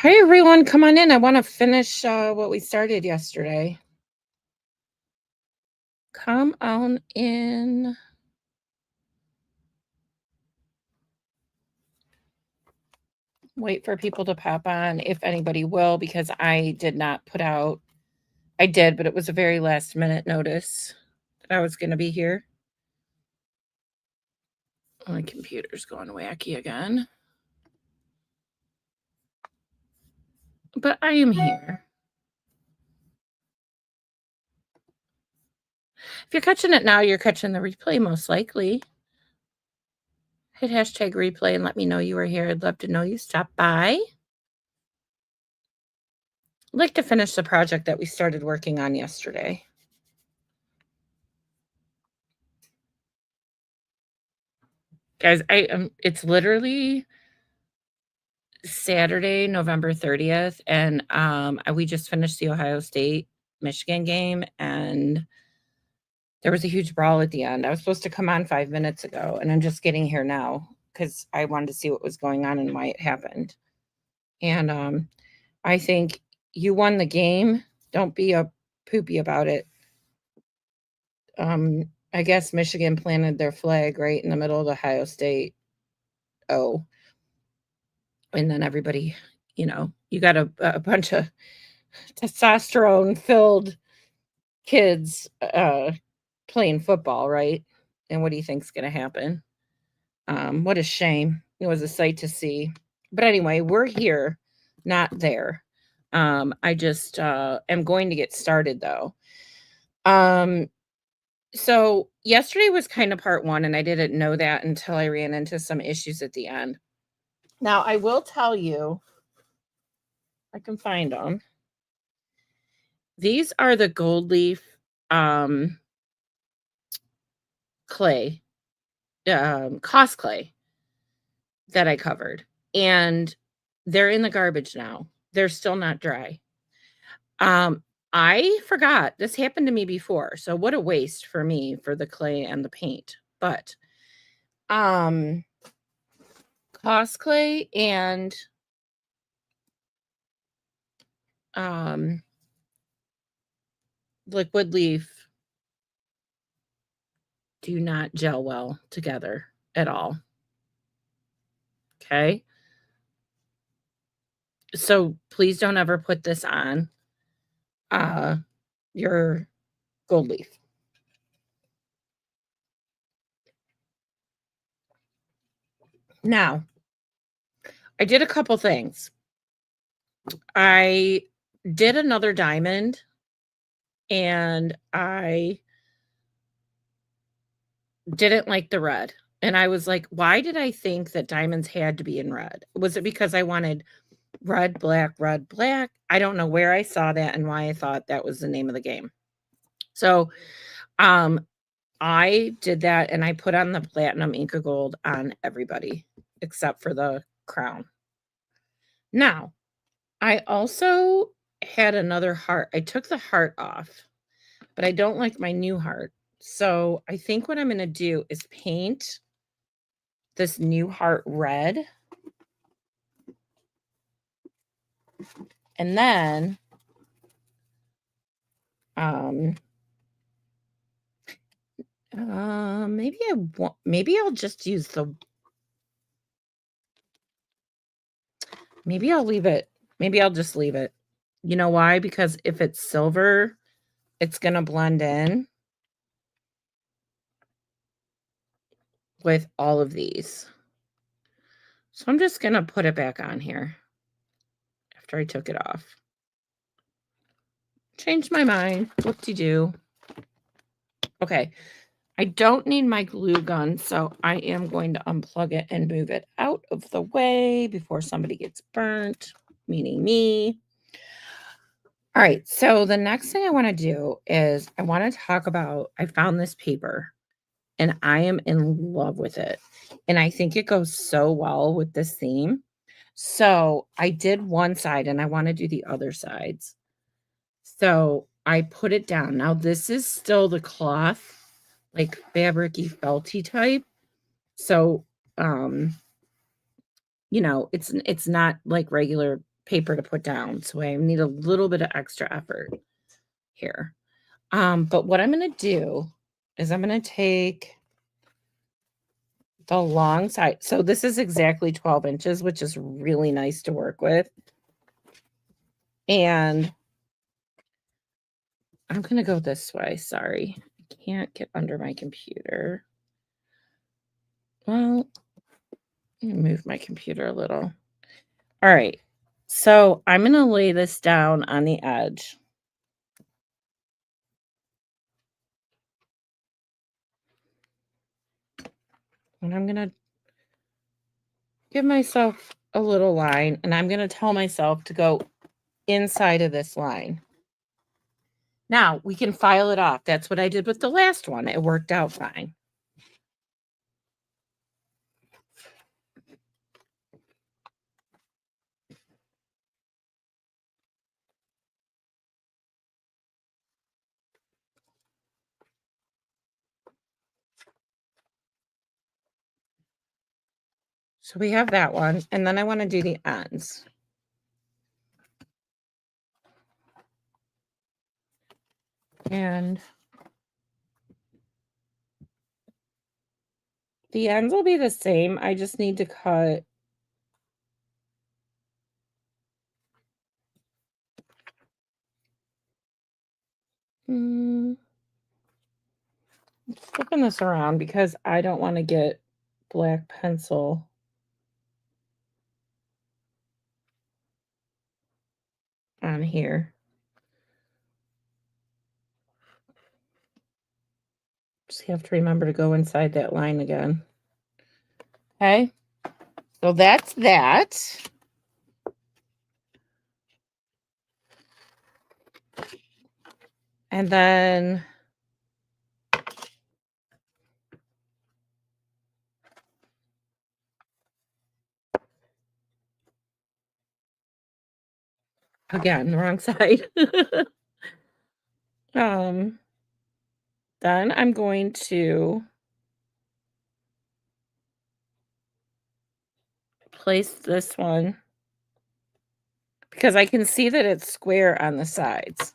Hi, everyone. Come on in. I want to finish what we started yesterday. Come on in. Wait for people to pop on if anybody will, because I did not put out. I did, but it was a very last minute notice that I was going to be here. My computer's going wacky again. But I am here. If you're catching it now, you're catching the replay most likely. Hit hashtag replay and let me know you are here. I'd love to know you stopped by. I'd like to finish the project that we started working on yesterday. Guys, it's literally Saturday, November 30th, and we just finished the Ohio State Michigan game, and there was a huge brawl at the end. I was supposed to come on 5 minutes ago, and I'm just getting here now because I wanted to see what was going on and why it happened. And I think you won the game. Don't be a poopy about it. I guess Michigan planted their flag right in the middle of Ohio State. Oh, and then everybody, you got a bunch of testosterone filled kids playing football, right? And what do you think's going to happen? What a shame. It was a sight to see. But anyway, we're here, not there. I just am going to get started though. So yesterday was kind of part one, and I didn't know that until I ran into some issues at the end. Now, I will tell you, I can find them. These are the gold leaf clay, cost clay that I covered. And they're in the garbage now. They're still not dry. I forgot. This happened to me before. So what a waste for me for the clay and the paint. But cost clay and liquid leaf do not gel well together at all. Okay. So please don't ever put this on your gold leaf. Now, I did a couple things. I did another diamond, and I didn't like the red. And I was like, why did I think that diamonds had to be in red? Was it because I wanted red, black, red, black? I don't know where I saw that and why I thought that was the name of the game. So, I did that, and I put on the platinum Inca Gold on everybody except for the crown. Now, I also had another heart. I took the heart off, but I don't like my new heart. So I think what I'm going to do is paint this new heart red. And then maybe I'll just use maybe I'll leave it. Maybe I'll just leave it. You know why? Because if it's silver, it's going to blend in with all of these. So I'm just going to put it back on here after I took it off. Changed my mind. Whoop-de-doo. Okay. I don't need my glue gun, so I am going to unplug it and move it out of the way before somebody gets burnt, meaning me. All right, so the next thing I want to do is I want to talk about, I found this paper and I am in love with it. And I think it goes so well with this theme. So I did one side and I want to do the other sides. So I put it down. Now this is still the cloth, like fabric-y, felty type. So, it's not like regular paper to put down, so I need a little bit of extra effort here. But what I'm going to do is I'm going to take the long side. So this is exactly 12 inches, which is really nice to work with. And I'm going to go this way. Sorry, I can't get under my computer. Well, let me move my computer a little. All right. So I'm going to lay this down on the edge. And I'm going to give myself a little line, and I'm going to tell myself to go inside of this line. Now we can file it off. That's what I did with the last one. It worked out fine. So we have that one, and then I want to do the ends. And the ends will be the same. I just need to cut flipping this around because I don't want to get black pencil on here. Just have to remember to go inside that line again. Okay, so that's that. And then again, the wrong side. Then I'm going to place this one because I can see that it's square on the sides.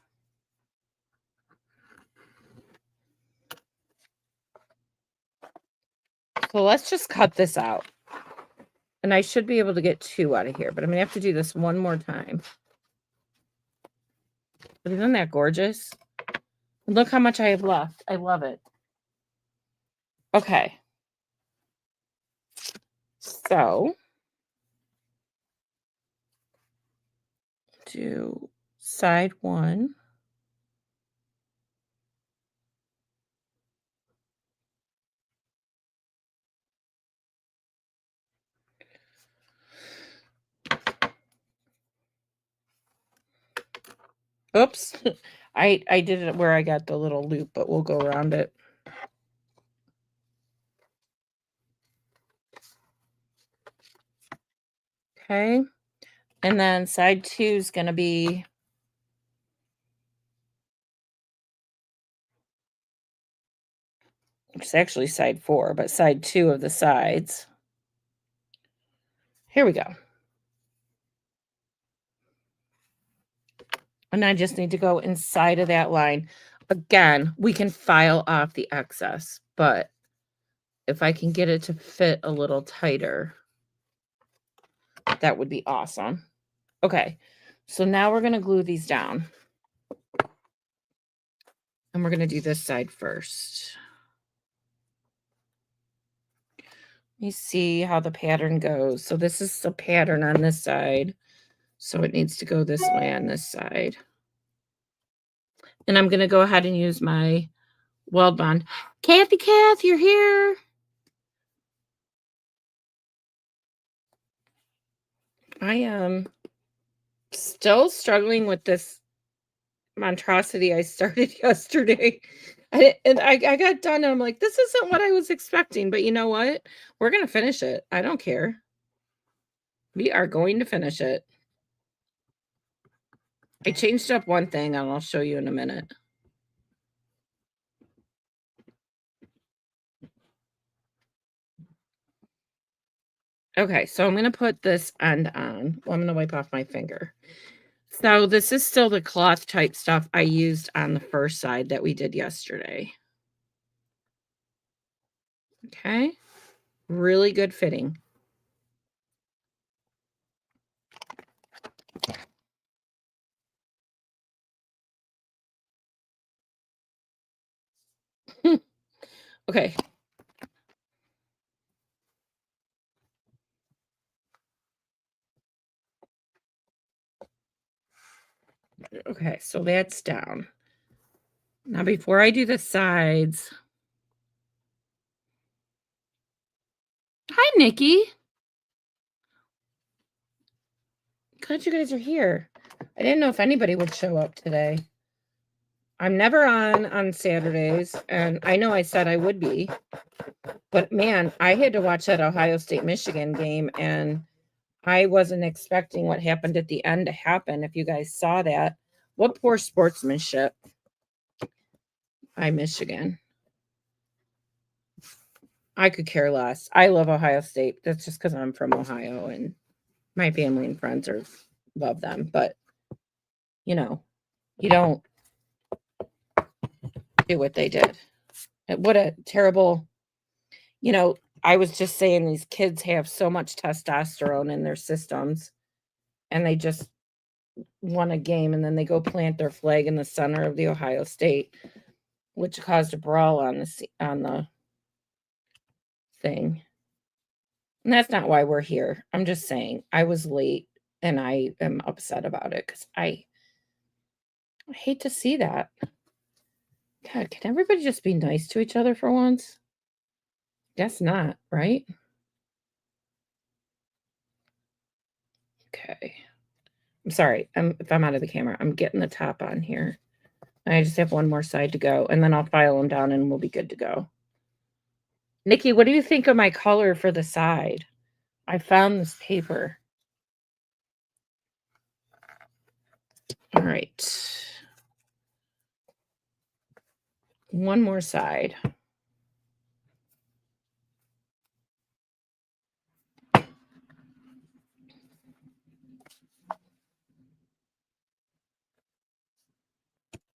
So let's just cut this out. And I should be able to get 2 out of here, but I'm going to have to do this one more time. But isn't that gorgeous? And look how much I have left. I love it. Okay. So do side 1. Oops. I did it where I got the little loop, but we'll go around it. Okay. And then side 2 is going to be it's actually side 4, but side 2 of the sides. Here we go. And I just need to go inside of that line. Again, we can file off the excess, but if I can get it to fit a little tighter, that would be awesome. Okay, so now we're going to glue these down. And we're going to do this side first. Let me see how the pattern goes. So this is the pattern on this side. So it needs to go this way on this side. And I'm going to go ahead and use my weld bond. Kathy, you're here. I am still struggling with this monstrosity I started yesterday. I got done and I'm like, this isn't what I was expecting. But you know what? We're going to finish it. I don't care. We are going to finish it. I changed up one thing and I'll show you in a minute. Okay, so I'm gonna put this end on. Well, I'm gonna wipe off my finger. So this is still the cloth type stuff I used on the first side that we did yesterday. Okay, really good fitting. Okay. Okay, so that's down. Now before I do the sides. Hi, Nikki. Glad you guys are here. I didn't know if anybody would show up today. I'm never on Saturdays, and I know I said I would be, but man, I had to watch that Ohio State Michigan game, and I wasn't expecting what happened at the end to happen. If you guys saw that, what poor sportsmanship by Michigan. I could care less. I love Ohio State. That's just because I'm from Ohio and my family and friends love them. But you know, you don't do what they did. What a terrible, I was just saying these kids have so much testosterone in their systems and they just won a game and then they go plant their flag in the center of the Ohio State, which caused a brawl on the thing. And that's not why we're here. I'm just saying I was late and I am upset about it because I hate to see that. God, can everybody just be nice to each other for once? Guess not, right? Okay. I'm sorry. If I'm out of the camera, I'm getting the top on here. I just have one more side to go, and then I'll file them down and we'll be good to go. Nikki, what do you think of my color for the side? I found this paper. All right. One more side.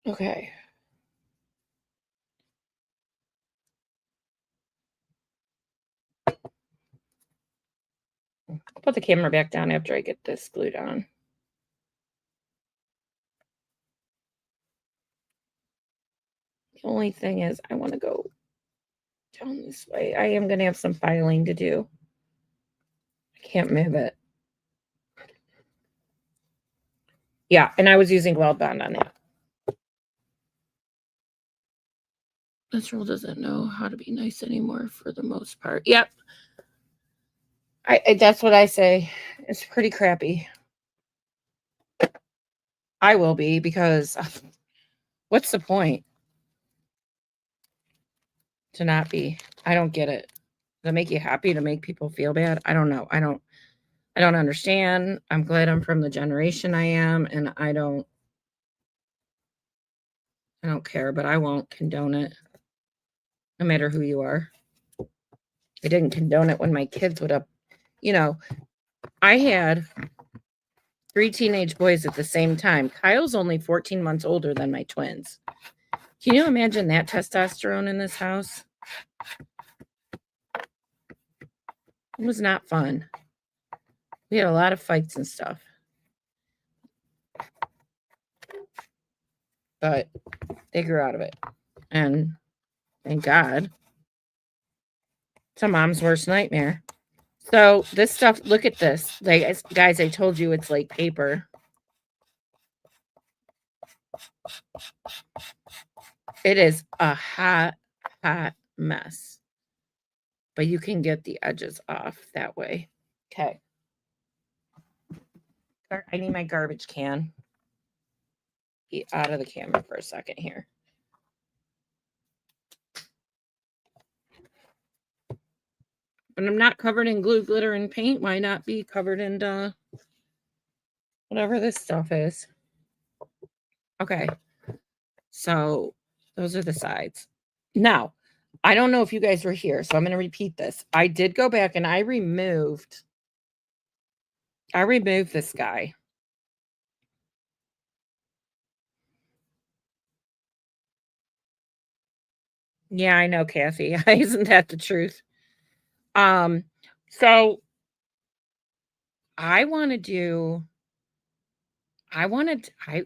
Okay. I'll put the camera back down after I get this glued on. The only thing is I want to go down this way. I am going to have some filing to do. I can't move it. Yeah, and I was using Weld Bond on that. This rule doesn't know how to be nice anymore for the most part. Yep. That's what I say. It's pretty crappy. I will be because what's the point to not be? I don't get it. Does it make you happy to make people feel bad? I don't know. I don't understand. I'm glad I'm from the generation I am, and I don't care, but I won't condone it. No matter who you are. I didn't condone it when my kids would have, I had 3 teenage boys at the same time. Kyle's only 14 months older than my twins. Can you imagine that testosterone in this house? It was not fun. We had a lot of fights and stuff. But they grew out of it. And thank God. It's a mom's worst nightmare. So this stuff, look at this. Like, guys, I told you it's like paper. It is a hot mess. But you can get the edges off that way. Okay. I need my garbage can. Get out of the camera for a second here. But I'm not covered in glue, glitter, and paint. Why not be covered in whatever this stuff is? Okay. So those are the sides. Now, I don't know if you guys were here, so I'm going to repeat this. I did go back and I removed I removed this guy. Yeah, I know, Kathy. Isn't that the truth? Um, so I wanna do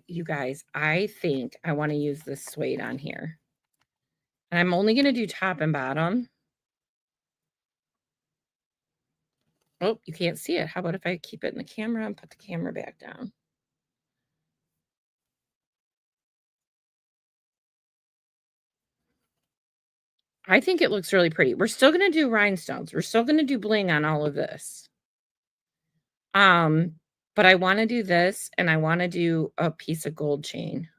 you guys, I think I wanna use this suede on here. And I'm only gonna do top and bottom. Oh, you can't see it. How about if I keep it in the camera and put the camera back down? I think it looks really pretty. We're still gonna do rhinestones. We're still gonna do bling on all of this. Um, but I wanna do this, and I wanna do a piece of gold chain.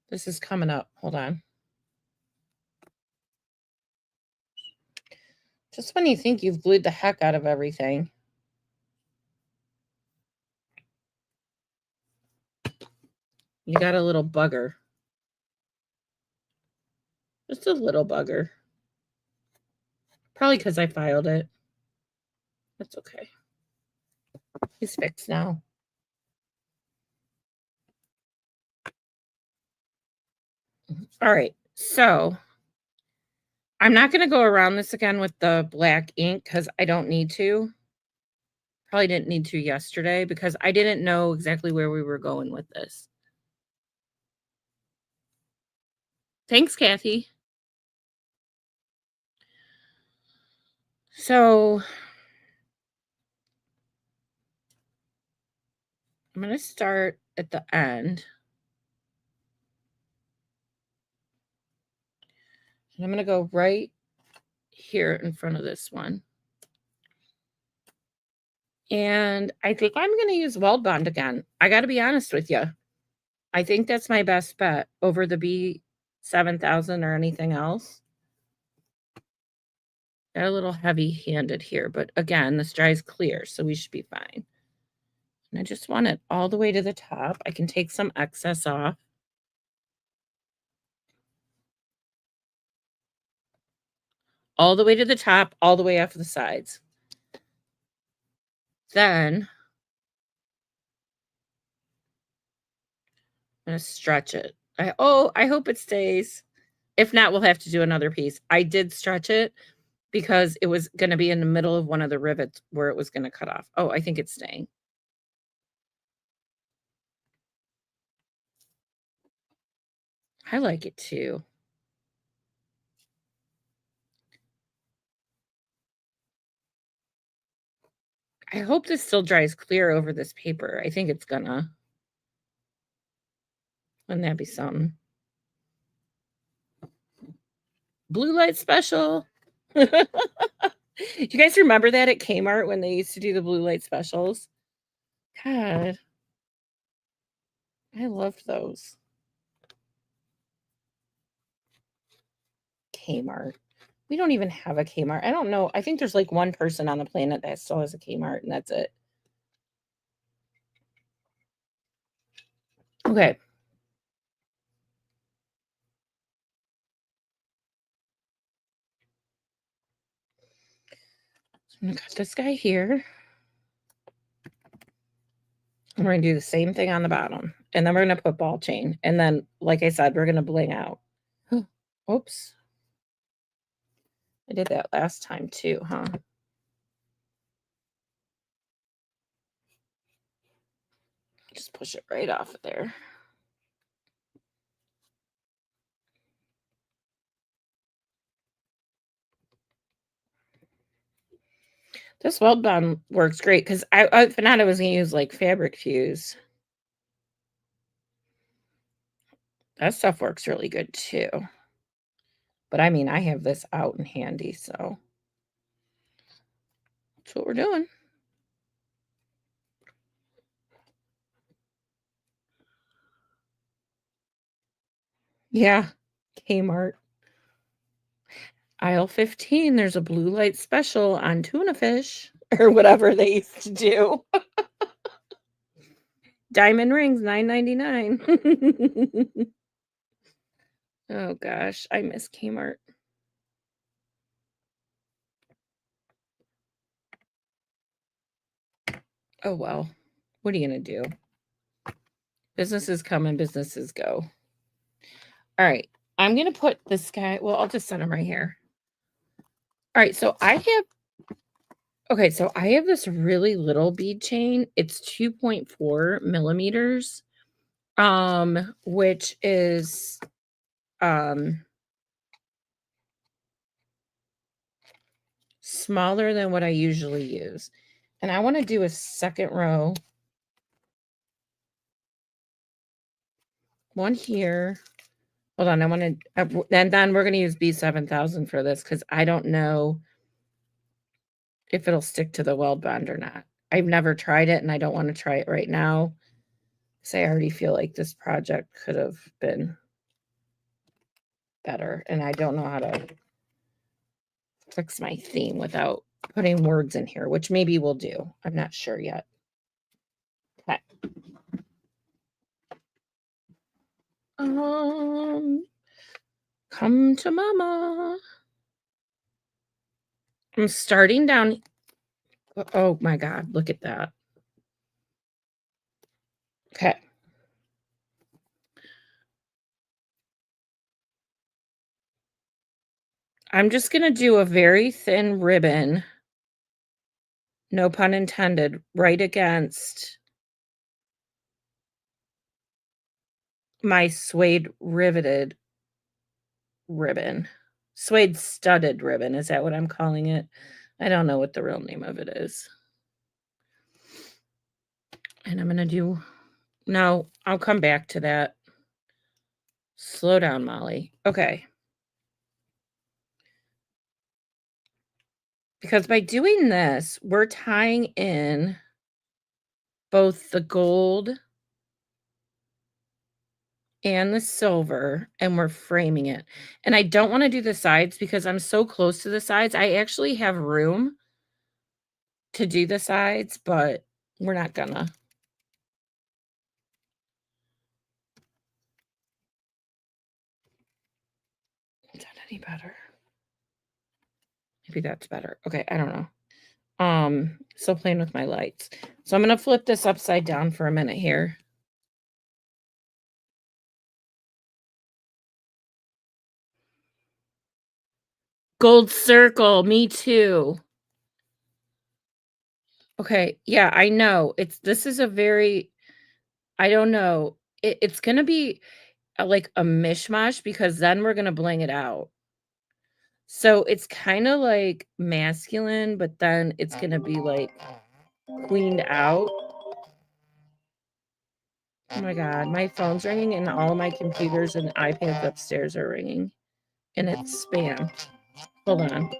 This is coming up. Hold on. Just when you think you've glued the heck out of everything. You got a little bugger. Just a little bugger. Probably because I filed it. That's okay. He's fixed now. All right. So I'm not going to go around this again with the black ink because I don't need to. Probably didn't need to yesterday because I didn't know exactly where we were going with this. Thanks, Kathy. So I'm going to start at the end. And I'm going to go right here in front of this one. And I think I'm going to use Weld Bond again. I got to be honest with you. I think that's my best bet over the B7000 or anything else. Got a little heavy-handed here, but again, this dries clear, so we should be fine. And I just want it all the way to the top. I can take some excess off. All the way to the top, all the way off the sides. Then I'm going to stretch it. I hope it stays. If not, we'll have to do another piece. I did stretch it because it was going to be in the middle of one of the rivets where it was going to cut off. Oh, I think it's staying. I like it too. I hope this still dries clear over this paper. I think it's gonna. Wouldn't that be something? Blue light special. Do you guys remember that at Kmart when they used to do the blue light specials? God, I loved those. Kmart. We don't even have a Kmart. I don't know. I think there's like one person on the planet that still has a Kmart, and that's it. Okay. So I'm gonna cut this guy here. And we're gonna do the same thing on the bottom. And then we're gonna put ball chain. And then, like I said, we're gonna bling out. Oops. I did that last time too, huh? Just push it right off of there. This weld bond works great because I for not I was gonna use like fabric fuse. That stuff works really good too. But I mean, I have this out and handy, so that's what we're doing. Yeah, Kmart. Aisle 15, there's a blue light special on tuna fish or whatever they used to do. Diamond rings, $9.99. Oh gosh, I miss Kmart. Oh, well. What are you going to do? Businesses come and businesses go. All right. I'm going to put this guy. Well, I'll just set him right here. All right. So I have this really little bead chain. It's 2.4 millimeters, which is, smaller than what I usually use. And I want to do a second row. One here. Hold on, I want to, and then we're going to use B7000 for this because I don't know if it'll stick to the weld bond or not. I've never tried it and I don't want to try it right now because I already feel like this project could have been better. And I don't know how to fix my theme without putting words in here, which maybe we'll do. I'm not sure yet. Okay. Come to mama. I'm starting down. Oh my God, look at that. Okay. I'm just going to do a very thin ribbon, no pun intended, right against my suede riveted ribbon. Suede studded ribbon. Is that what I'm calling it? I don't know what the real name of it is. And I'm going to do, no, I'll come back to that. Slow down, Molly. Okay. Because by doing this, we're tying in both the gold and the silver, and we're framing it. And I don't want to do the sides because I'm so close to the sides. I actually have room to do the sides, but we're not gonna. Is that any better? Maybe that's better. Okay, I don't know. Still playing with my lights. So I'm gonna flip this upside down for a minute here. Gold circle, me too. Okay, yeah, I know. This is a very, I don't know. It's gonna be like a mishmash because then we're gonna bling it out. So it's kind of like masculine, but then it's gonna be like cleaned out. Oh my God, my phone's ringing and all my computers and iPads upstairs are ringing. And it's spam. Hold on.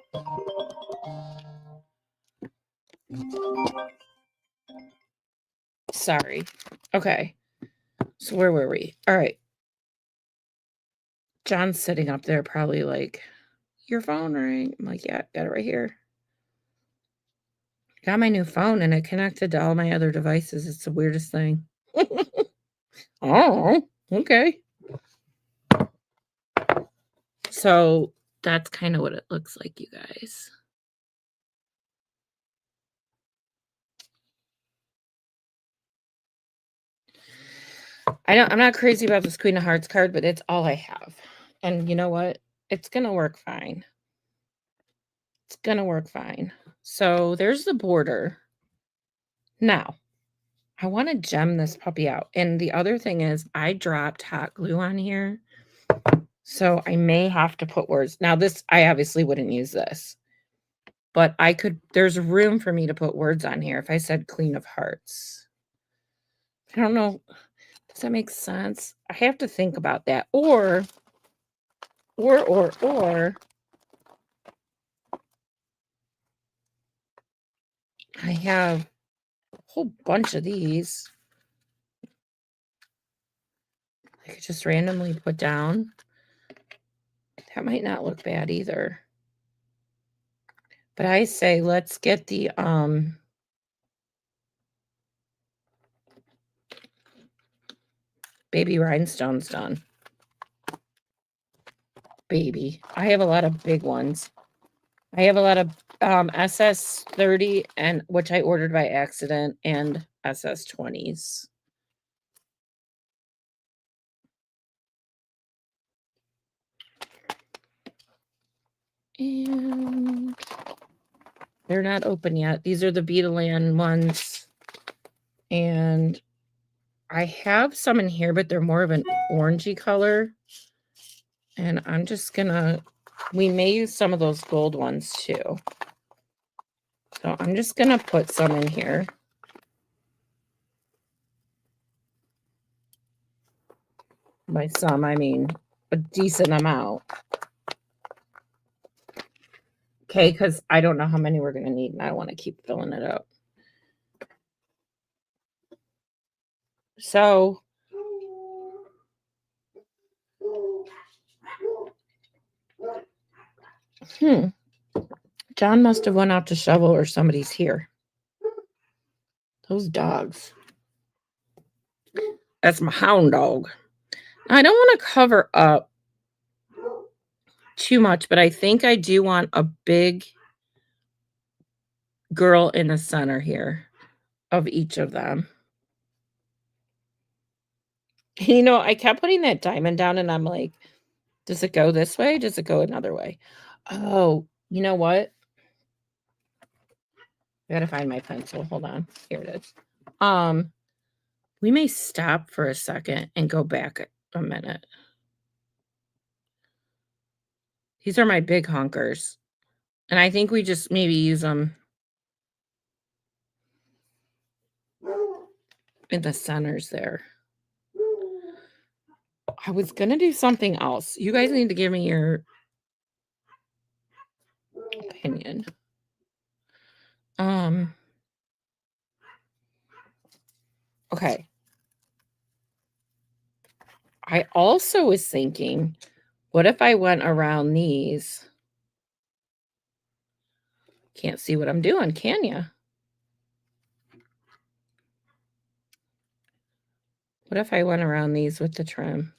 Sorry. Okay. So where were we? All right. John's sitting up there probably like, your phone ring. I'm like, yeah, got it right here. Got my new phone and it connected to all my other devices. It's the weirdest thing. Oh, okay. So that's kind of what it looks like, you guys. I'm not crazy about this Queen of Hearts card, but it's all I have. And you know what? It's going to work fine. It's going to work fine. So there's the border. Now, I want to gem this puppy out. And the other thing is I dropped hot glue on here. So I may have to put words. Now this, I obviously wouldn't use this. But I could, there's room for me to put words on here if I said Queen of Hearts. I don't know. Does that make sense? I have to think about that. Or I have a whole bunch of these. I could just randomly put down. That might not look bad either. But I say let's get the baby rhinestones done. Baby. I have a lot of big ones. I have a lot of SS30 and which I ordered by accident and SS20s. And they're not open yet. These are the Beetleland ones. And I have some in here, but they're more of an orangey color. And I'm just gonna, we may use some of those gold ones too. So I'm just gonna put some in here. By some, I mean a decent amount. Okay, because I don't know how many we're gonna need and I want to keep filling it up. So John must have went out to shovel or somebody's here. Those dogs. That's my hound dog. I don't want to cover up too much, but I think I do want a big girl in the center here of each of them. You know, I kept putting that diamond down and I'm like, does it go this way? Does it go another way? Oh, you know what? I gotta find my pencil. Hold on. Here it is. We may stop for a second and go back a minute. These are my big honkers. And I think we just maybe use them in the centers there. I was gonna do something else. You guys need to give me your opinion. Okay. I also was thinking, what if I went around these? Can't see what I'm doing, can you? What if I went around these with the trim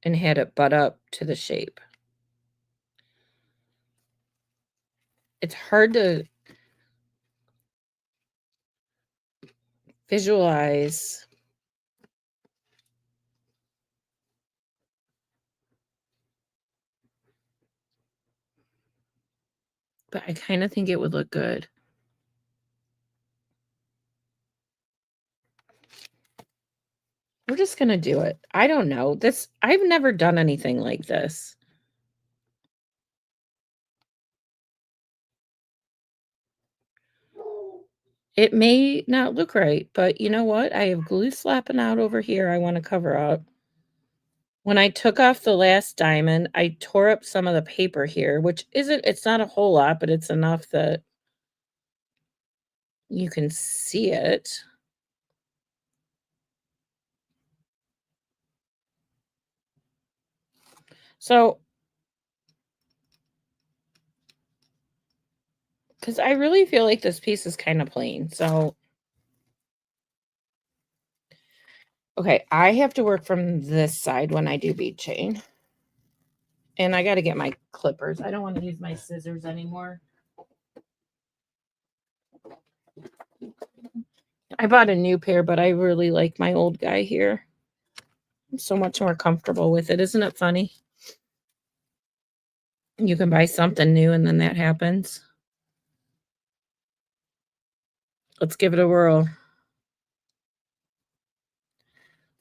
and had it butt up to the shape? It's hard to visualize. But I kind of think it would look good. We're just going to do it. I don't know. I've never done anything like this. It may not look right, but you know what? I have glue slapping out over here I want to cover up. When I took off the last diamond, I tore up some of the paper here, which it's not a whole lot, but it's enough that you can see it. So, because I really feel like this piece is kind of plain. So, okay, I have to work from this side when I do bead chain. And I got to get my clippers. I don't want to use my scissors anymore. I bought a new pair, but I really like my old guy here. I'm so much more comfortable with it. Isn't it funny? You can buy something new and then that happens. Let's give it a whirl.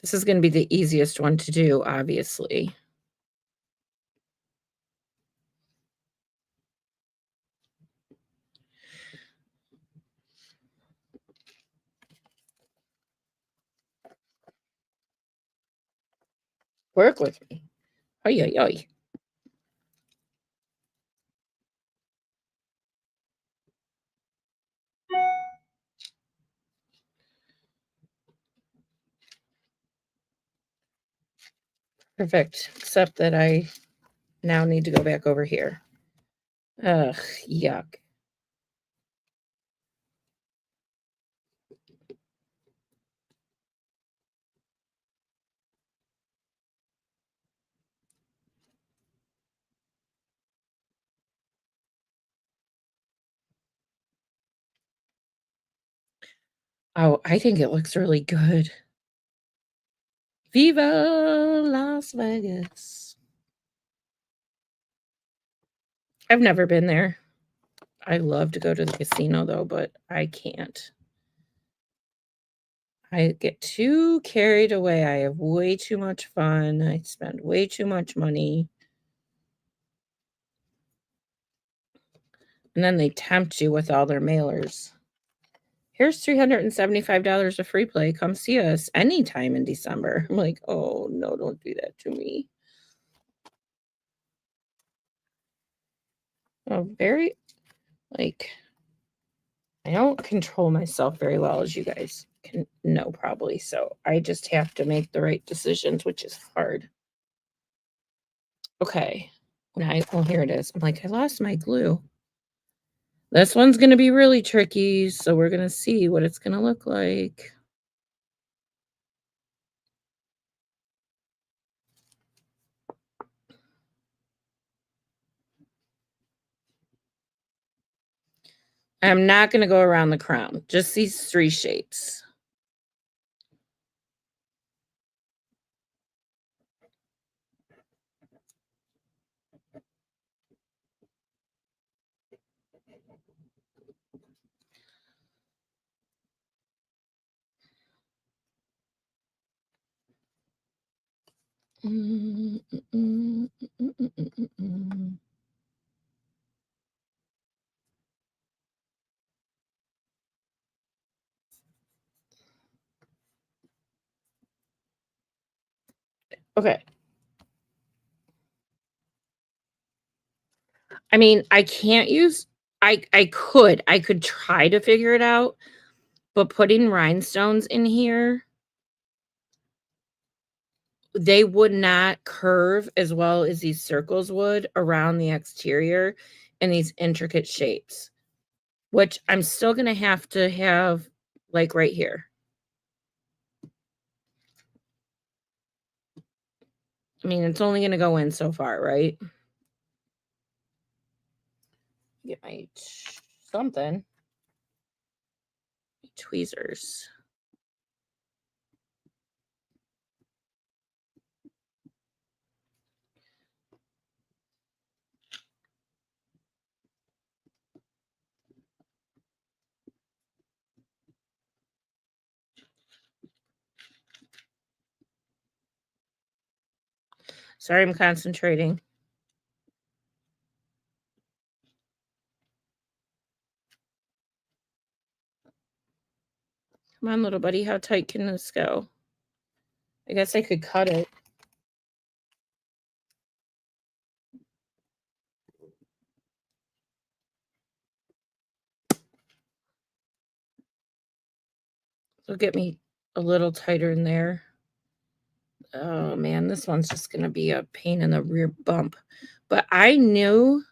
This is going to be the easiest one to do, obviously. Work with me. Oy, oy, oy. Perfect. Except that I now need to go back over here. Ugh, yuck. Oh, I think it looks really good. Viva Las Vegas. I've never been there. I love to go to the casino though, but I can't. I get too carried away. I have way too much fun. I spend way too much money. And then they tempt you with all their mailers. Here's $375 of free play. Come see us anytime in December. I'm like, oh no, don't do that to me. Oh, very like I don't control myself very well, as you guys can know probably. So I just have to make the right decisions, which is hard. Okay. Well, here it is. I'm like, I lost my glue. This one's going to be really tricky, so we're going to see what it's going to look like. I'm not going to go around the crown, just these 3 shapes. Okay. I mean, I can't use I could try to figure it out, but putting rhinestones in here, they would not curve as well as these circles would around the exterior in these intricate shapes, which I'm still gonna have to have, like, right here. I mean, it's only gonna go in so far, right? Get my something. Tweezers. Sorry, I'm concentrating. Come on, little buddy. How tight can this go? I guess I could cut it. It'll get me a little tighter in there. Oh man, this one's just gonna be a pain in the rear bump. But I knew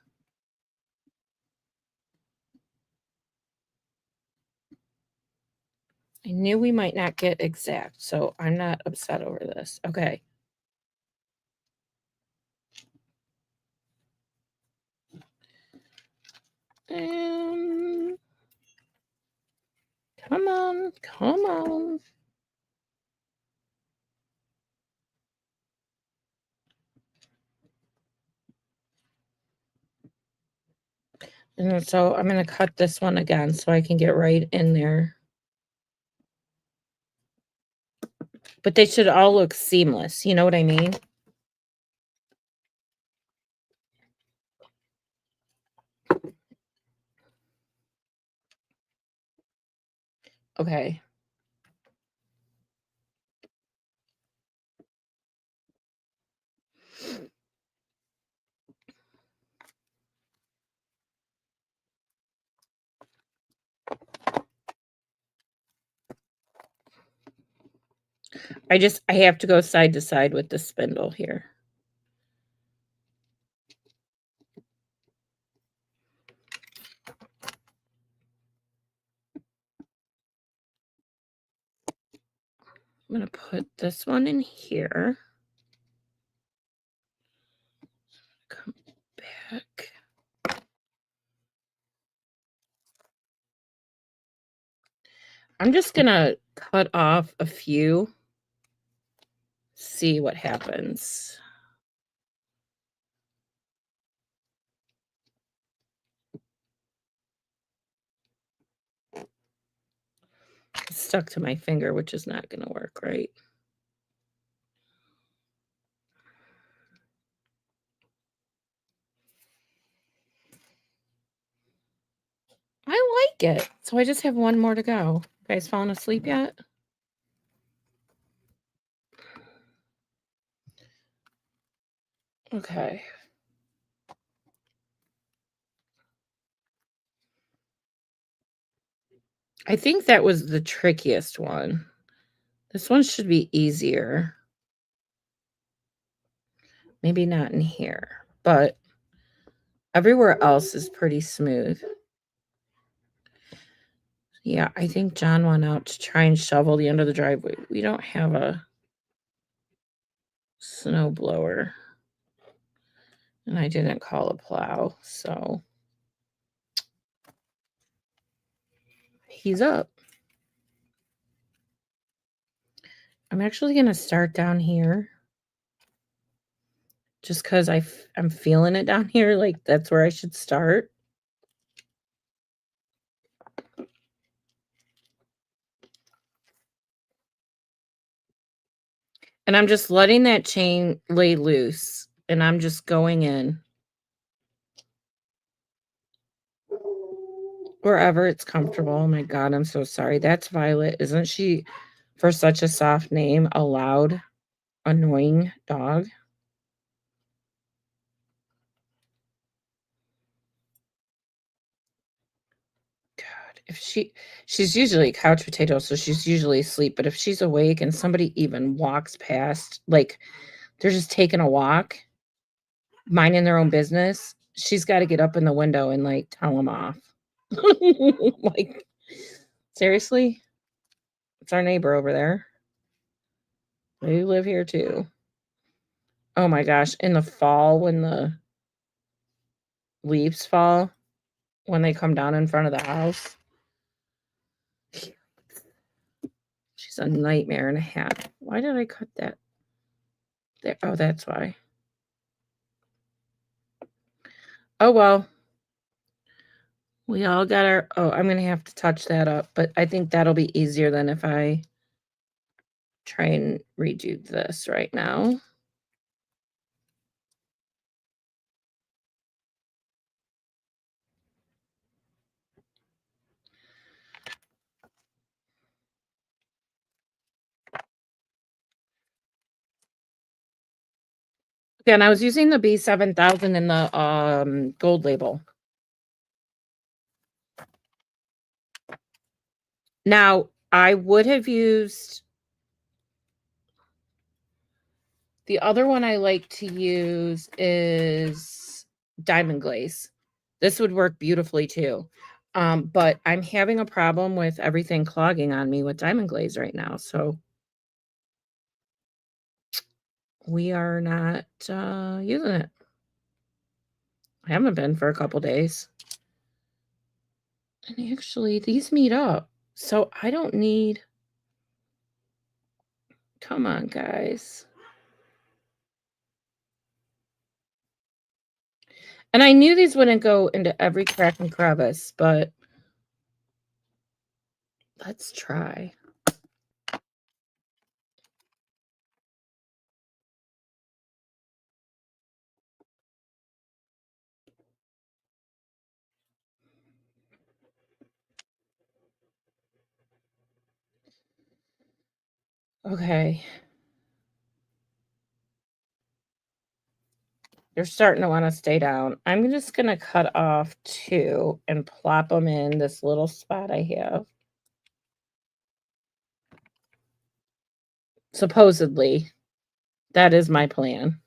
we might not get exact, so I'm not upset over this. Okay. Um, come on, come on. And so I'm gonna cut this one again so I can get right in there. But they should all look seamless, you know what I mean? Okay. I have to go side to side with the spindle here. I'm gonna put this one in here. Come back. I'm just gonna cut off a few, see what happens. It's stuck to my finger, which is not gonna work, right? I like it. So I just have one more to go. You guys falling asleep yet? Okay. I think that was the trickiest one. This one should be easier. Maybe not in here, but everywhere else is pretty smooth. Yeah, I think John went out to try and shovel the end of the driveway. We don't have a snow blower. And I didn't call a plow, so he's up. I'm actually going to start down here just because I'm feeling it down here. Like, that's where I should start. And I'm just letting that chain lay loose. And I'm just going in wherever it's comfortable. Oh my God, I'm so sorry. That's Violet. Isn't she, for such a soft name, a loud, annoying dog? God, if she's usually a couch potato, so she's usually asleep. But if she's awake and somebody even walks past, like they're just taking a walk, minding their own business, she's got to get up in the window and like tell them off. Like, seriously? It's our neighbor over there. They live here too. Oh my gosh. In the fall, when the leaves fall, when they come down in front of the house, she's a nightmare and a half. Why did I cut that there? Oh, that's why. Oh, well. We all got our, oh, I'm going to have to touch that up, but I think that'll be easier than if I try and redo this right now. Again, I was using the B7000 in the gold label. Now, I would have used the other one I like to use is Diamond Glaze. This would work beautifully too. But I'm having a problem with everything clogging on me with Diamond Glaze right now. So we are not using it. I haven't been for a couple days. And actually, these meet up. So I don't need... Come on, guys. And I knew these wouldn't go into every crack and crevice, but let's try. Okay. They're starting to want to stay down. I'm just going to cut off 2 and plop them in this little spot I have. Supposedly, that is my plan.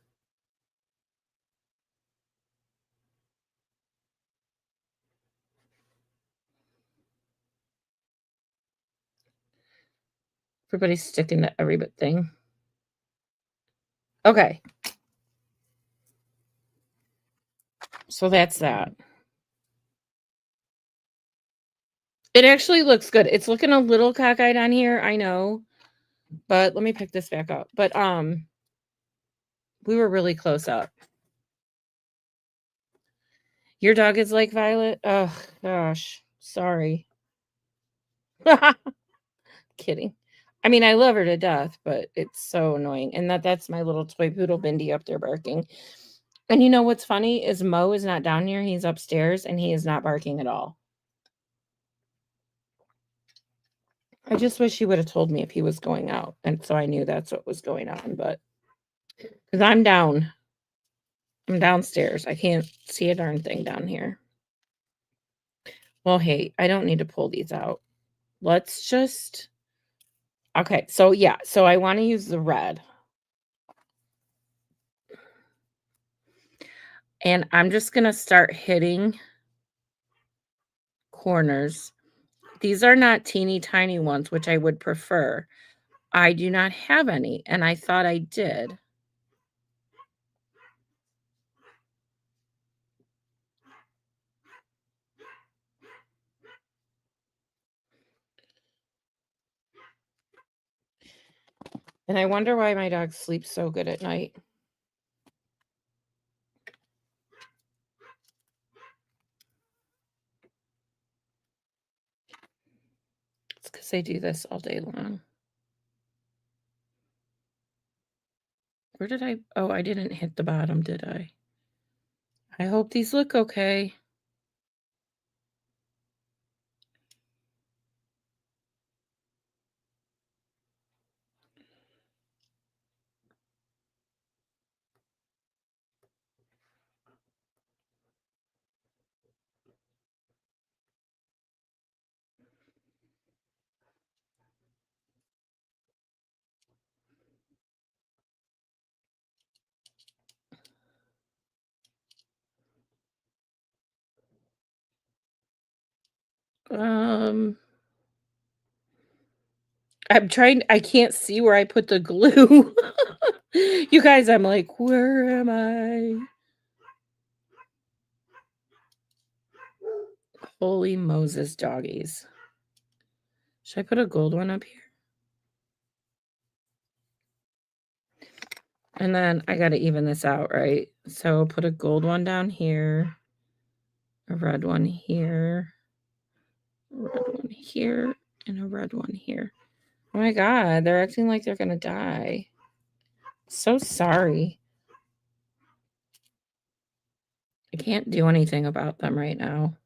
Everybody's sticking to every bit thing. Okay. So that's that. It actually looks good. It's looking a little cockeyed on here, I know, but let me pick this back up. But, we were really close up. Your dog is like Violet? Oh gosh. Sorry. Kidding. I mean, I love her to death, but it's so annoying. And that's my little toy poodle Bindi up there barking. And you know what's funny is Mo is not down here. He's upstairs and he is not barking at all. I just wish he would have told me if he was going out. And so I knew that's what was going on. But because I'm down, I'm downstairs. I can't see a darn thing down here. Well, hey, I don't need to pull these out. Let's just. Okay. So, yeah. So I want to use the red. And I'm just going to start hitting corners. These are not teeny tiny ones, which I would prefer. I do not have any, and I thought I did. And I wonder why my dog sleeps so good at night. It's because I do this all day long. Where did I? Oh, I didn't hit the bottom, did I? I hope these look okay. Um, I'm trying. I can't see where I put the glue. You guys, I'm like, where am I? Holy Moses, doggies. Should I put a gold one up here? And then I got to even this out, right? So put a gold one down here, a red one here, a red one here, and a red one here. Oh my God, they're acting like they're going to die. So sorry. I can't do anything about them right now.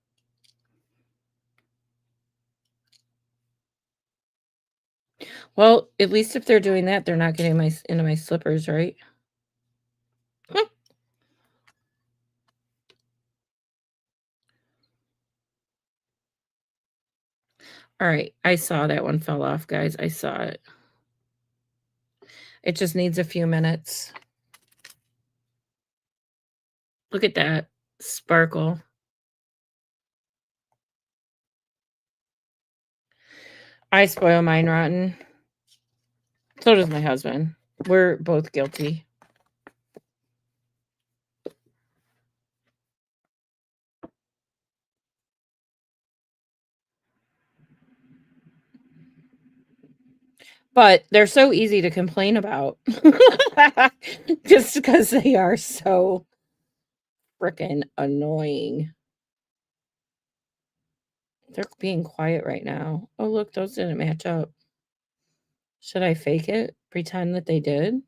Well, at least if they're doing that, they're not getting into my slippers, right? All right, I saw that one fell off, guys. I saw it. It just needs a few minutes. Look at that sparkle. I spoil mine rotten. So does my husband. We're both guilty. But they're so easy to complain about. Just because they are so freaking annoying. They're being quiet right now. Oh, look, those didn't match up. Should I fake it? Pretend that they did?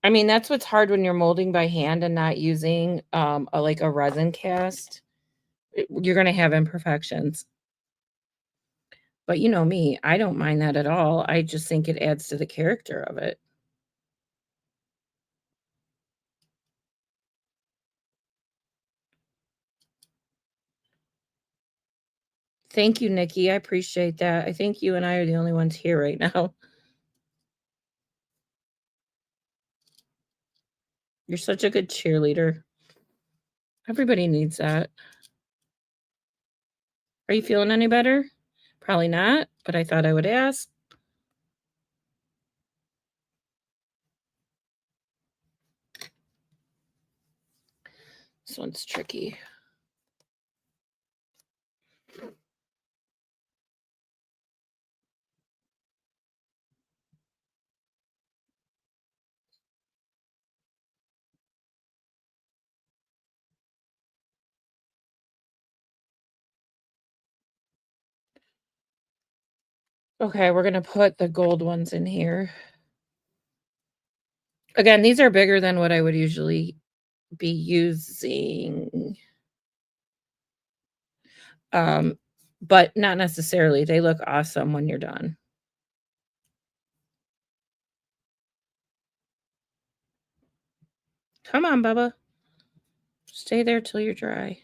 I mean, that's what's hard when you're molding by hand and not using like a resin cast. You're going to have imperfections. But you know me, I don't mind that at all. I just think it adds to the character of it. Thank you, Nikki. I appreciate that. I think you and I are the only ones here right now. You're such a good cheerleader. Everybody needs that. Are you feeling any better? Probably not, but I thought I would ask. This one's tricky. Okay, we're gonna put the gold ones in here. Again, these are bigger than what I would usually be using. Um, but not necessarily. They look awesome when you're done. Come on, Bubba. Stay there till you're dry.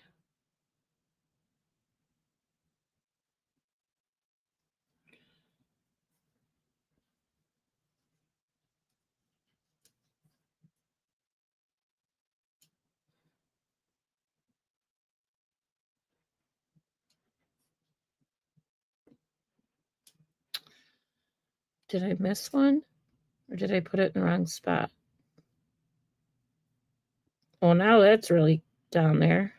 Did I miss one? Or did I put it in the wrong spot? Well, now that's really down there.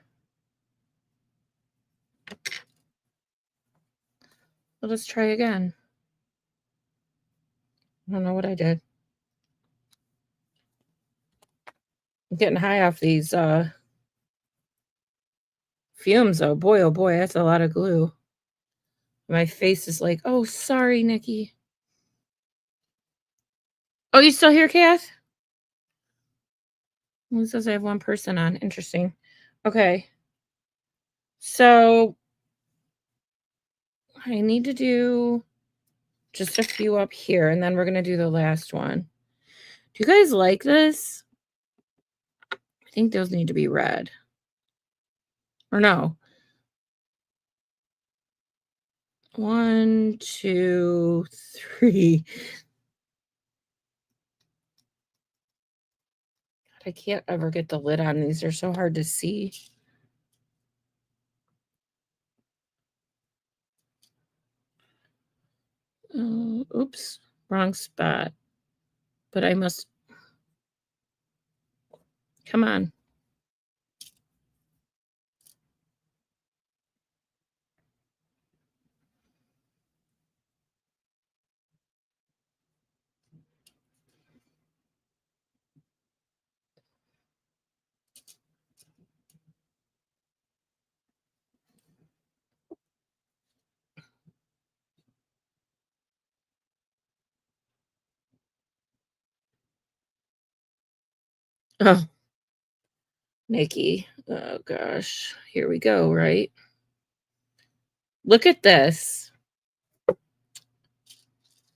Let us try again. I don't know what I did. I'm getting high off these fumes, though. Boy, oh boy, that's a lot of glue. My face is like, oh, sorry, Nikki. Oh, you still here, Kath? Well, it says I have one person on. Interesting. Okay. So I need to do just a few up here, and then we're going to do the last one. Do you guys like this? I think those need to be red. Or no. 1, 2, 3. I can't ever get the lid on these. They're so hard to see. Oops. Wrong spot. But I must... Come on. Oh, Nikki. Oh, gosh. Here we go, right? Look at this.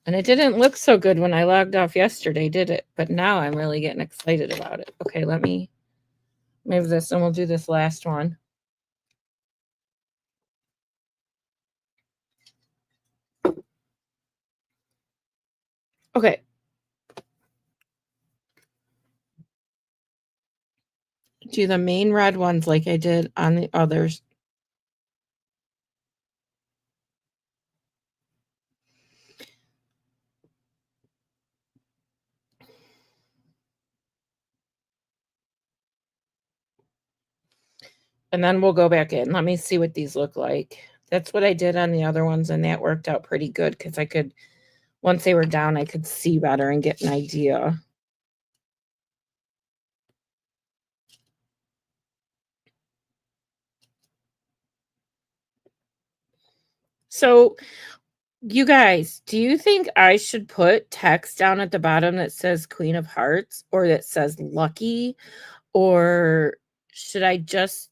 And it didn't look so good when I logged off yesterday, did it? But now I'm really getting excited about it. Okay, let me move this and we'll do this last one. Okay. Do the main red ones like I did on the others. And then we'll go back in. Let me see what these look like. That's what I did on the other ones, and that worked out pretty good because I could, once they were down, I could see better and get an idea. So, you guys, do you think I should put text down at the bottom that says Queen of Hearts or that says Lucky? Or should I just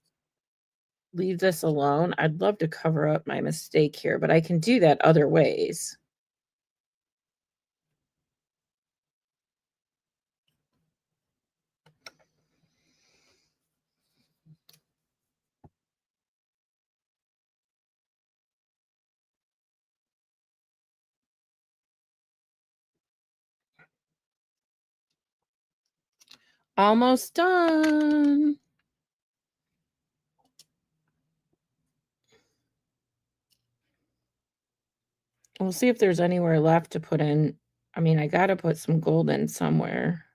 leave this alone? I'd love to cover up my mistake here, but I can do that other ways. Almost done. We'll see if there's anywhere left to put in. I mean, I got to put some gold in somewhere.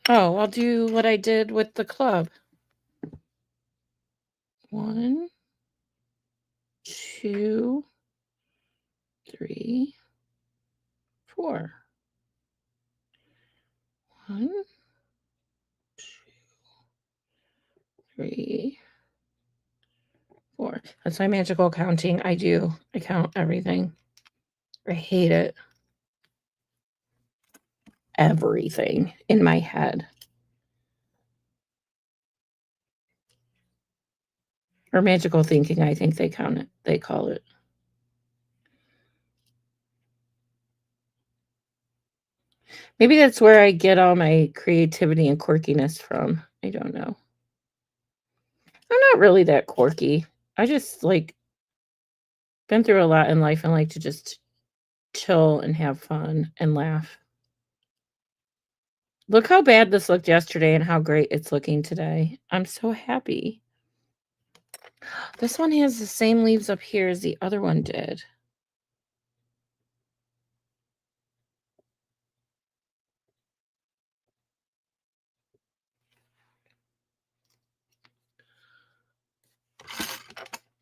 Oh, I'll do what I did with the club. 1, 2, 3, 4. 1, 2, 3, 4. That's my magical counting. I do. I count everything. I hate it. Everything in my head. Or magical thinking, I think they count it. They call it. Maybe that's where I get all my creativity and quirkiness from. I don't know. I'm not really that quirky. I just like been through a lot in life and like to just chill and have fun and laugh. Look how bad this looked yesterday and how great it's looking today. I'm so happy. This one has the same leaves up here as the other one did.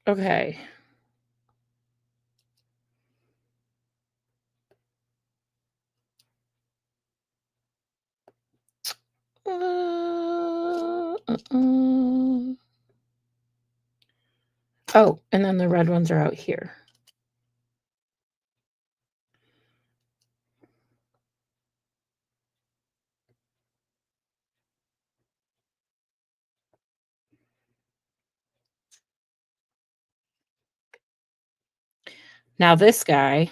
Okay. Oh, and then the red ones are out here. Now this guy.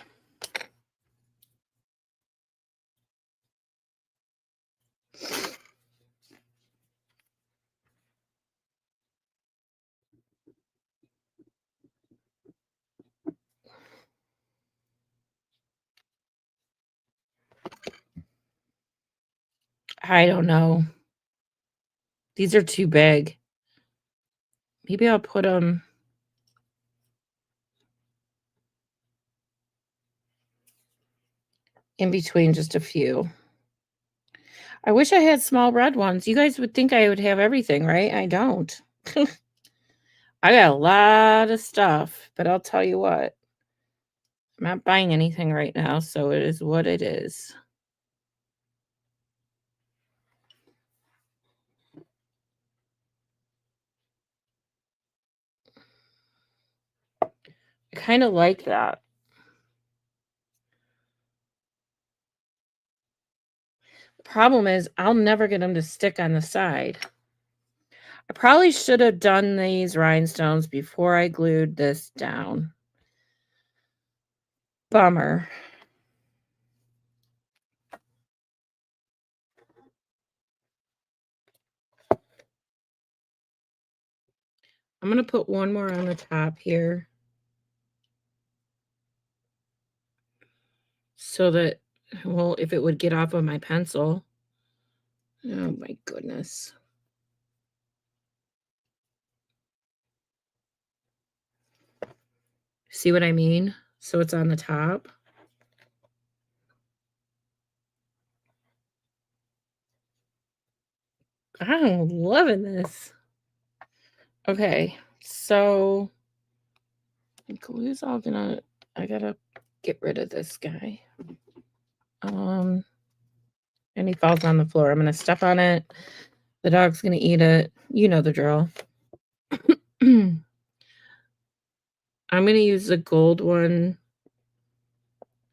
I don't know. These are too big. Maybe I'll put them in between just a few. I wish I had small red ones. You guys would think I would have everything, right? I don't. I got a lot of stuff, but I'll tell you what. I'm not buying anything right now, so it is what it is. I kind of like that. The problem is I'll never get them to stick on the side. I probably should have done these rhinestones before I glued this down. Bummer. I'm going to put one more on the top here so that, well, if it would get off of my pencil. Oh my goodness. See what I mean? So it's on the top. I'm loving this. Okay, so glue's all gonna, I gotta get rid of this guy. And he falls on the floor. I'm gonna step on it. The dog's gonna eat it. You know the drill. I'm gonna use the gold one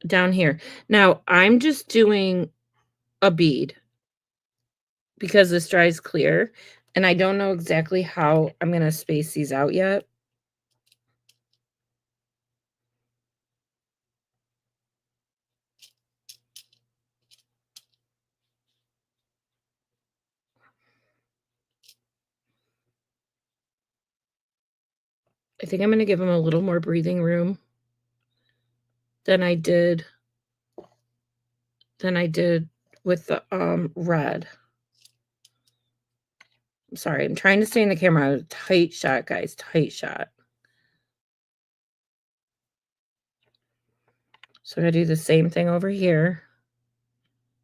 down here. Now I'm just doing a bead because this dries clear, and I don't know exactly how I'm gonna space these out yet. I think I'm gonna give them a little more breathing room than I did with the red. I'm sorry, I'm trying to stay in the camera. Tight shot, guys, tight shot. So I'm gonna do the same thing over here.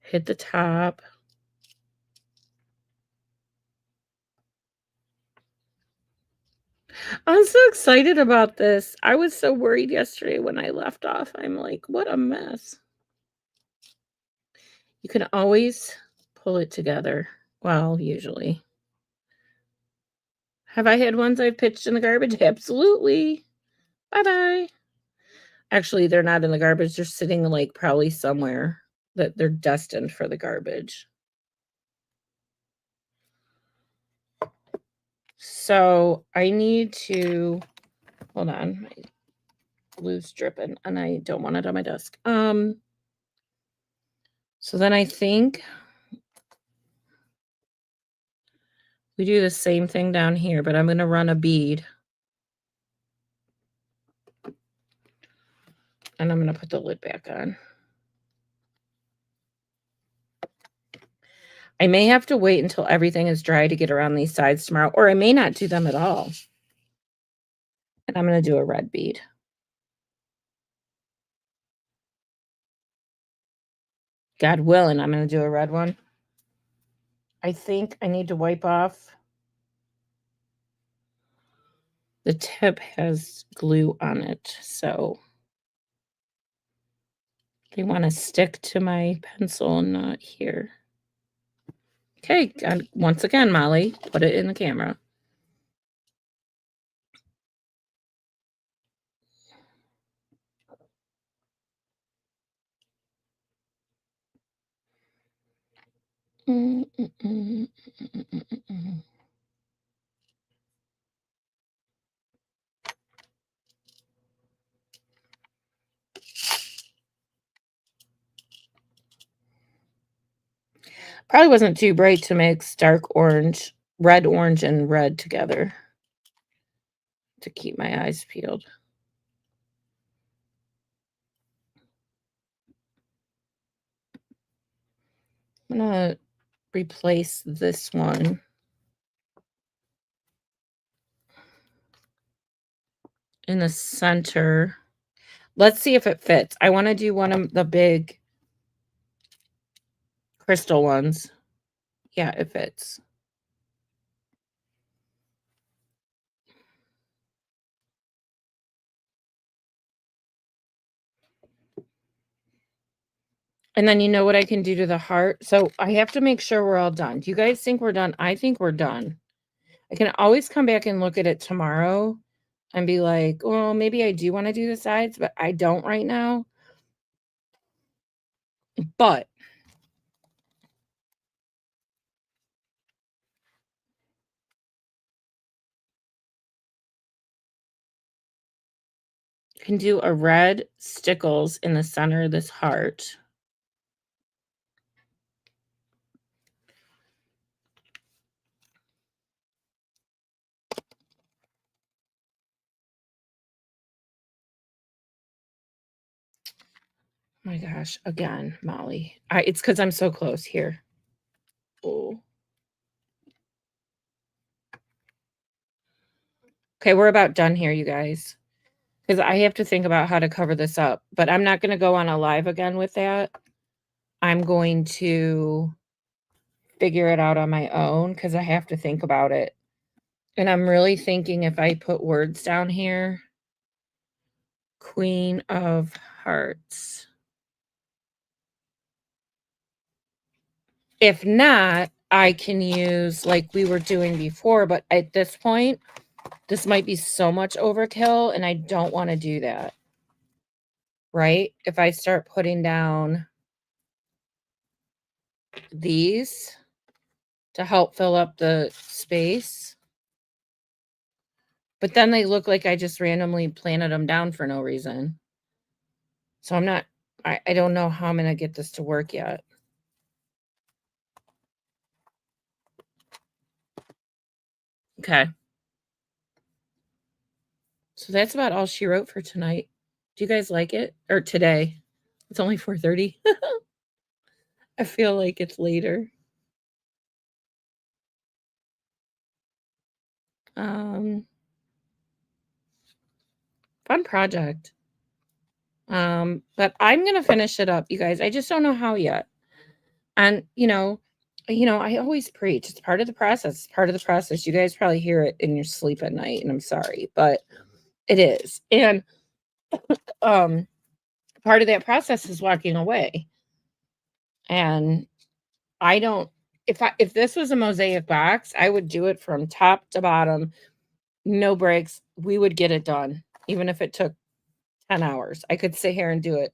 Hit the top. I'm so excited about this. I was so worried yesterday when I left off. I'm like, what a mess. You can always pull it together. Well, usually. Have I had ones I've pitched in the garbage? Absolutely. Bye-bye. Actually, they're not in the garbage. They're sitting, like, probably somewhere that they're destined for the garbage. So, I need to hold on. My glue's dripping, and I don't want it on my desk. So then I think we do the same thing down here, but I'm gonna run a bead. And I'm gonna put the lid back on. I may have to wait until everything is dry to get around these sides tomorrow, or I may not do them at all. And I'm gonna do a red bead. God willing, I'm gonna do a red one. I think I need to wipe off. The tip has glue on it, so they want to stick to my pencil, not here. Okay, and once again, Molly, put it in the camera. Probably wasn't too bright to mix dark orange, orange, and red together to keep my eyes peeled. I'm gonna replace this one. In the center. Let's see if it fits. I want to do one of the big crystal ones. Yeah, it fits. And then you know what I can do to the heart? So I have to make sure we're all done. Do you guys think we're done? I think we're done. I can always come back and look at it tomorrow and be like, well, maybe I do want to do the sides, but I don't right now. But I can do a red stickles in the center of this heart. My gosh, again, Molly. It's because I'm so close here. Oh. Okay, we're about done here, you guys. Because I have to think about how to cover this up. But I'm not going to go on a live again with that. I'm going to figure it out on my own because I have to think about it. And I'm really thinking if I put words down here, Queen of Hearts. If not, I can use like we were doing before, but at this point, this might be so much overkill and I don't want to do that. Right? If I start putting down these to help fill up the space. But then they look like I just randomly planted them down for no reason. So I'm not, I don't know how I'm going to get this to work yet. Okay. So that's about all she wrote for tonight. Do you guys like it? Or today? It's only 4:30. I feel like it's later. Fun project. But I'm gonna finish it up, you guys. I just don't know how yet. And I always preach. It's part of the process. It's part of the process. You guys probably hear it in your sleep at night, and I'm sorry, but it is. And part of that process is walking away. And I don't if this was a mosaic box, I would do it from top to bottom, no breaks. We would get it done, even if it took 10 hours. I could sit here and do it.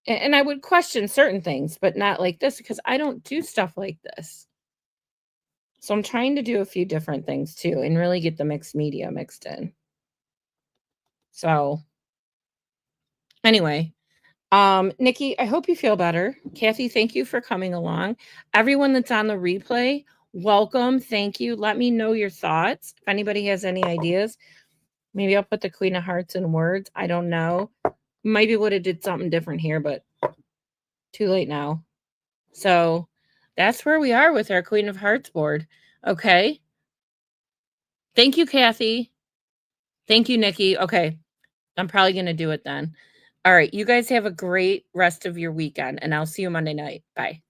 And I would question certain things, but not like this because I don't do stuff like this. So I'm trying to do a few different things too and really get the mixed media mixed in. So anyway, Nikki, I hope you feel better. Kathy, thank you for coming along. Everyone that's on the replay, welcome. Thank you. Let me know your thoughts. If anybody has any ideas, maybe I'll put the Queen of Hearts in words. I don't know. Maybe would have did something different here, but too late now. So that's where we are with our Queen of Hearts board. Okay. Thank you, Kathy. Thank you, Nikki. Okay. I'm probably going to do it then. All right. You guys have a great rest of your weekend, and I'll see you Monday night. Bye.